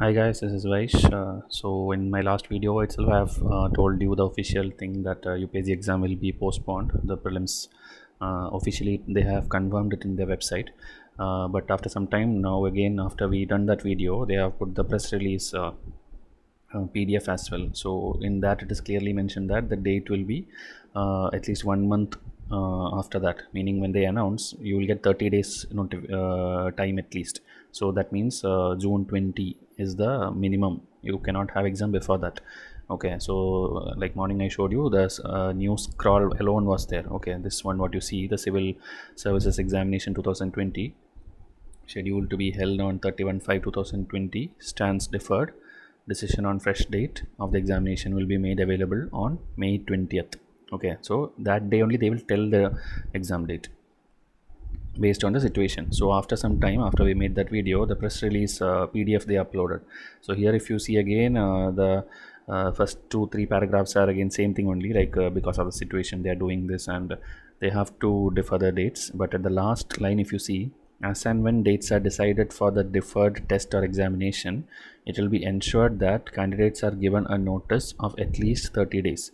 Hi guys, this is Vysh. So in my last video itself, I have told you the official thing that UPSC exam will be postponed. The prelims officially they have confirmed it in their website. But after some time now, again after we done that video, they have put the press release PDF as well. So in that it is clearly mentioned that the date will be at least 1 month after that, meaning when they announce, you will get 30 days time at least. So that means June 20 is the minimum. You cannot have exam before that. Okay, so like morning I showed you the new scroll alone was there. Okay, this one what you see, the civil services examination 2020 scheduled to be held on 31/5/2020 stands deferred. Decision on fresh date of the examination will be made available on May 20th. Okay, so that day only they will tell the exam date based on the situation. So after some time, after we made that video, the press release PDF they uploaded. So here if you see again, the first 2-3 paragraphs are again same thing only, like because of the situation they are doing this and they have to defer the dates. But at the last line, if you see, as and when dates are decided for the deferred test or examination, it will be ensured that candidates are given a notice of at least 30 days.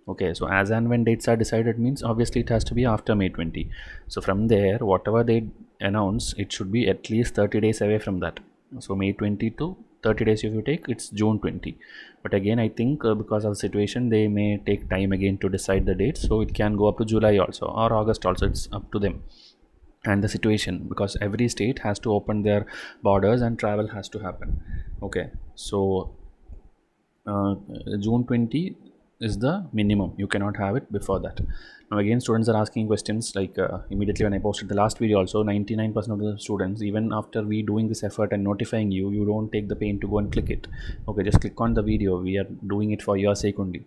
Okay, so as and when dates are decided means obviously it has to be after May 20. So from there, whatever they announce, it should be at least 30 days away from that. So May 20 to 30 days if you take, it's June 20. But again, I think because of the situation, they may take time again to decide the date. So it can go up to July also or August also, it's up to them and the situation, because every state has to open their borders and travel has to happen. Okay, so June 20 is the minimum. You cannot have it before that. Now again, students are asking questions like immediately when I posted the last video also, 99% of the students, even after we doing this effort and notifying you, you don't take the pain to go and click it. Okay, just click on the video. We are doing it for your sake only,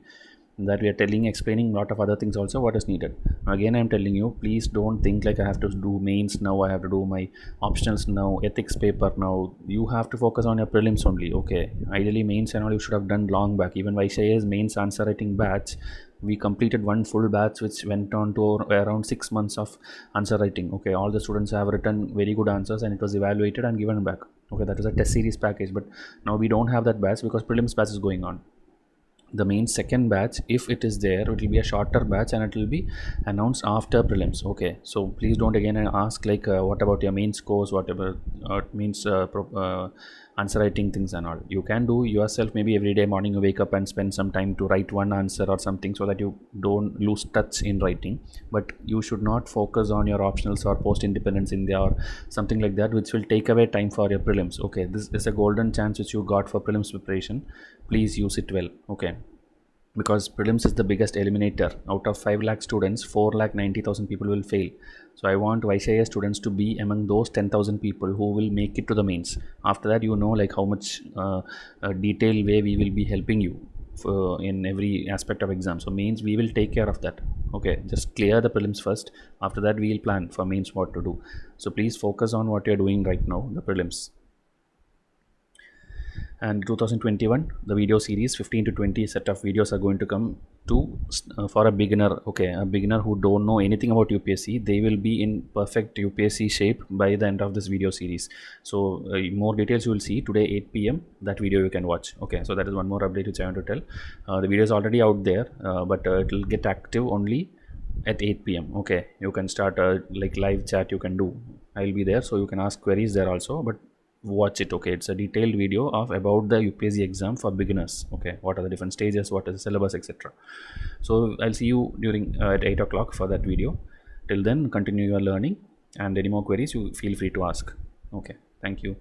that we are explaining a lot of other things also what is needed. Again, I'm telling you, please don't think like I have to do mains now, I have to do my optionals now, ethics paper now. You have to focus on your prelims only. Okay, ideally mains and all you should have done long back. Even Vysh's mains answer writing batch, we completed one full batch which went on to around 6 months of answer writing. Okay, all the students have written very good answers and it was evaluated and given back. Okay, that is a test series package, but now we don't have that batch because prelims batch is going on. The main second batch, if it is there, it will be a shorter batch and it will be announced after prelims. Okay, so please don't again ask like what about your main scores, whatever it means answer writing things and all. You can do yourself, maybe every day morning you wake up and spend some time to write one answer or something so that you don't lose touch in writing. But you should not focus on your optionals or post independence India or something like that, which will take away time for your prelims. Okay, this is a golden chance which you got for prelims preparation. Please use it well. Okay, because prelims is the biggest eliminator. Out of 5 lakh students, 4,90,000 people will fail. So I want YCIS students to be among those 10,000 people who will make it to the mains. After that, you know like how much detailed way we will be helping you in every aspect of exam. So mains, we will take care of that. Okay, just clear the prelims first. After that, we will plan for mains what to do. So please focus on what you're doing right now, the prelims. And 2021, the video series 15 to 20 set of videos are going to come to for a beginner. Okay, a beginner who don't know anything about UPSC, they will be in perfect UPSC shape by the end of this video series. So more details you will see today 8 p.m. that video you can watch. Okay, so that is one more update which I want to tell. The video is already out there, but it will get active only at 8 p.m. Okay, you can start like live chat you can do. I will be there, so you can ask queries there also, but watch it. Okay, it's a detailed video of about the UPSC exam for beginners. Okay, what are the different stages, what is the syllabus, etc. So I'll see you during at 8 o'clock for that video. Till then, continue your learning, and any more queries you feel free to ask. Okay, thank you.